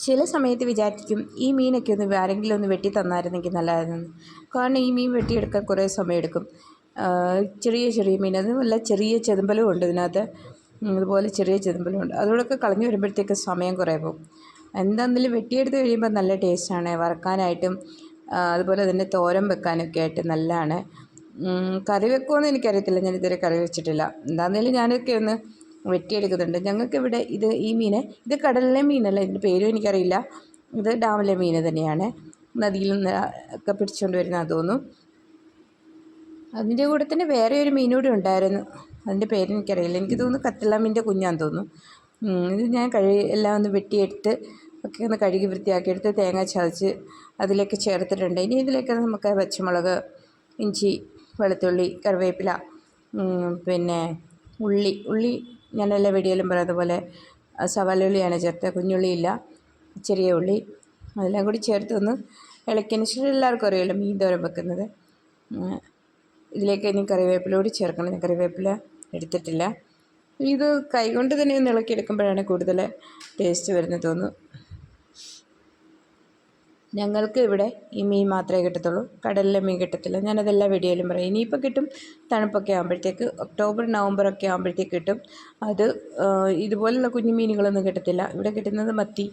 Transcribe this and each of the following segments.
ചില സമയത്ത് വിചാരിക്കും ഈ മീനൊക്കെ ഒന്ന് ആരെങ്കിലും ഒന്ന് വെട്ടി തന്നായിരുന്നെങ്കിൽ നല്ലതായിരുന്നു. കാരണം ഈ മീൻ വെട്ടിയെടുക്കാൻ കുറേ സമയമെടുക്കും. ചെറിയ ചെറിയ മീൻ, അതുമല്ല ചെറിയ ചെതുമ്പലും ഉണ്ട് ഇതിനകത്ത്. അതുപോലെ ചെറിയ ചെതുമ്പലും ഉണ്ട്. അതുകൊണ്ടൊക്കെ കളഞ്ഞു വരുമ്പോഴത്തേക്ക് സമയം കുറേ പോകും. എന്താണെങ്കിലും വെട്ടിയെടുത്ത് കഴിയുമ്പോൾ നല്ല ടേസ്റ്റാണ് വറക്കാനായിട്ടും, അതുപോലെ തന്നെ തോരൻ വെക്കാനൊക്കെ ആയിട്ട് നല്ലതാണ്. കറി വെക്കുമെന്ന് എനിക്കറിയത്തില്ല, ഞാനിതുവരെ കറി വെച്ചിട്ടില്ല. എന്താണെങ്കിലും ഞാനൊക്കെ ഒന്ന് വെട്ടിയെടുക്കുന്നുണ്ട്. ഞങ്ങൾക്കിവിടെ ഈ മീൻ ഇത് കടലിലെ മീനല്ല, ഇതിൻ്റെ പേരും എനിക്കറിയില്ല. ഇത് ഡാമിലെ മീൻ തന്നെയാണ്. നദിയിൽ നിന്ന് ഒക്കെ പിടിച്ചുകൊണ്ട് വരുന്നതെന്ന് തോന്നുന്നു. അതിൻ്റെ കൂടെ തന്നെ വേറെ ഒരു മീൻ കൂടി ഉണ്ടായിരുന്നു, അതിൻ്റെ പേരെനിക്കറിയില്ല. എനിക്ക് തോന്നുന്നു കത്തള മീനിൻ്റെ കുഞ്ഞാന്ന് തോന്നുന്നു. ഇത് ഞാൻ എല്ലാം ഒന്ന് വെട്ടിയെടുത്ത് ഒക്കെ ഒന്ന് കഴുകി വൃത്തിയാക്കിയെടുത്ത് തേങ്ങ ചതച്ച് അതിലേക്ക് ചേർത്തിട്ടുണ്ട്. ഇനി ഇതിലേക്ക് നമുക്ക് പച്ചമുളക്, ഇഞ്ചി, വെളുത്തുള്ളി, കറിവേപ്പില, പിന്നെ ഉള്ളി ഞാൻ എല്ലാ വീഡിയോയിലും പറയുന്നത് പോലെ സവാള ഉള്ളിയാണ് ചേർത്തത്, കുഞ്ഞുള്ളിയില്ല, ചെറിയ ഉള്ളി. അതെല്ലാം കൂടി ചേർത്തൊന്ന് ഇളക്കിയതിന് ശേഷം എല്ലാവർക്കും അറിയാമല്ലോ മീൻ തോരൻ വെക്കുന്നത്. ഇതിലേക്ക് ഇനി കറിവേപ്പില കൂടി ചേർക്കണം. ഞാൻ കറിവേപ്പില എടുത്തിട്ടില്ല. ഇത് കൈകൊണ്ട് തന്നെ ഒന്ന് ഇളക്കിയെടുക്കുമ്പോഴാണ് കൂടുതൽ ടേസ്റ്റ് വരുന്നത് തോന്നുന്നു. ഞങ്ങൾക്ക് ഇവിടെ ഈ മീൻ മാത്രമേ കിട്ടത്തുള്ളൂ, കടലിലെ മീൻ കിട്ടത്തില്ല. ഞാനതെല്ലാ വീഡിയോയിലും പറയും. ഇനിയിപ്പോൾ കിട്ടും, തണുപ്പൊക്കെ ആകുമ്പോഴത്തേക്ക് ഒക്ടോബർ നവംബറൊക്കെ ആകുമ്പോഴത്തേക്ക് കിട്ടും. അത് ഇതുപോലുള്ള കുഞ്ഞു മീനുകളൊന്നും കിട്ടത്തില്ല. ഇവിടെ കിട്ടുന്നത് മത്തി,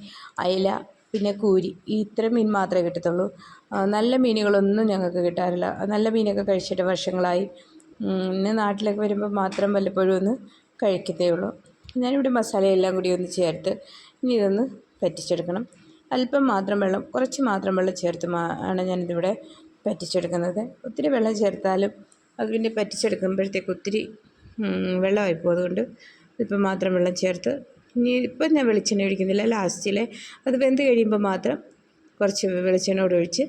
അയല, പിന്നെ കൂരി, ഈ ഇത്തരം മീൻ മാത്രമേ കിട്ടത്തുള്ളൂ. നല്ല മീനുകളൊന്നും ഞങ്ങൾക്ക് കിട്ടാറില്ല. നല്ല മീനൊക്കെ കഴിച്ചിട്ട് വർഷങ്ങളായി. പിന്നെ നാട്ടിലൊക്കെ വരുമ്പോൾ മാത്രം വല്ലപ്പോഴും ഒന്ന് കഴിക്കത്തേ ഉള്ളൂ. ഞാനിവിടെ മസാലയെല്ലാം കൂടി ഒന്ന് ചേർത്ത് ഇനി ഇതൊന്ന് പറ്റിച്ചെടുക്കണം. അല്പം മാത്രം വെള്ളം, കുറച്ച് മാത്രം വെള്ളം ചേർത്ത് ആണ് ഞാനിതിവിടെ പറ്റിച്ചെടുക്കുന്നത്. ഒത്തിരി വെള്ളം ചേർത്താലും അത് പിന്നെ പറ്റിച്ചെടുക്കുമ്പോഴത്തേക്ക് ഒത്തിരി വെള്ളമായിപ്പോൾ. അതുകൊണ്ട് ഇപ്പം മാത്രം വെള്ളം ചേർത്ത് ഇനി ഇപ്പം ഞാൻ വെളിച്ചെണ്ണ ഒഴിക്കുന്നില്ല. ലാസ്റ്റിൽ അത് വെന്ത് കഴിയുമ്പോൾ മാത്രം കുറച്ച് വെളിച്ചെണ്ണ കൂടെ ഒഴിച്ച്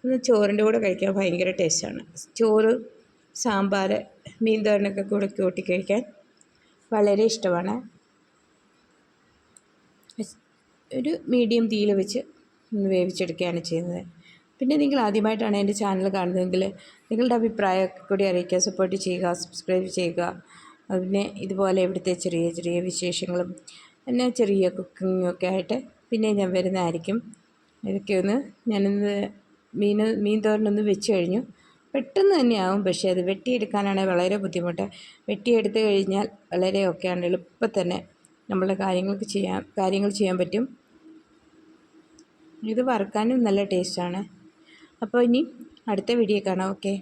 ഒന്ന് ചോറിൻ്റെ കൂടെ കഴിക്കാൻ ഭയങ്കര ടേസ്റ്റാണ്. ചോറ്, സാമ്പാർ, മീൻ തോരനൊക്കെ കൂടെ കൂട്ടി കഴിക്കാൻ വളരെ ഇഷ്ടമാണ്. ഒരു മീഡിയം തീയിൽ വെച്ച് ഒന്ന് വേവിച്ചെടുക്കുകയാണ് ചെയ്യുന്നത്. പിന്നെ നിങ്ങൾ ആദ്യമായിട്ടാണ് എൻ്റെ ചാനൽ കാണുന്നതെങ്കിൽ നിങ്ങളുടെ അഭിപ്രായമൊക്കെ കൂടി അറിയിക്കുക, സപ്പോർട്ട് ചെയ്യുക, സബ്സ്ക്രൈബ് ചെയ്യുക. പിന്നെ ഇതുപോലെ ഇവിടുത്തെ ചെറിയ ചെറിയ വിശേഷങ്ങളും പിന്നെ ചെറിയ കുക്കിങ്ങും ഒക്കെ ആയിട്ട് പിന്നെ ഞാൻ വരുന്നതായിരിക്കും. ഇതൊക്കെ ഒന്ന് ഞാനിന്ന് മീൻ തോരനൊന്ന് വെച്ച് കഴിഞ്ഞു. പെട്ടെന്ന് തന്നെയാവും, പക്ഷേ അത് വെട്ടിയെടുക്കാനാണ് വളരെ ബുദ്ധിമുട്ട്. വെട്ടിയെടുത്ത് കഴിഞ്ഞാൽ വളരെ ഒക്കെയാണ്, എളുപ്പം തന്നെ നമ്മളുടെ കാര്യങ്ങൾ ചെയ്യാൻ പറ്റും. ഇത് വറുക്കാനും നല്ല ടേസ്റ്റാണ്. അപ്പോൾ ഇനി അടുത്ത വീഡിയോ കാണാം. ഓക്കെ.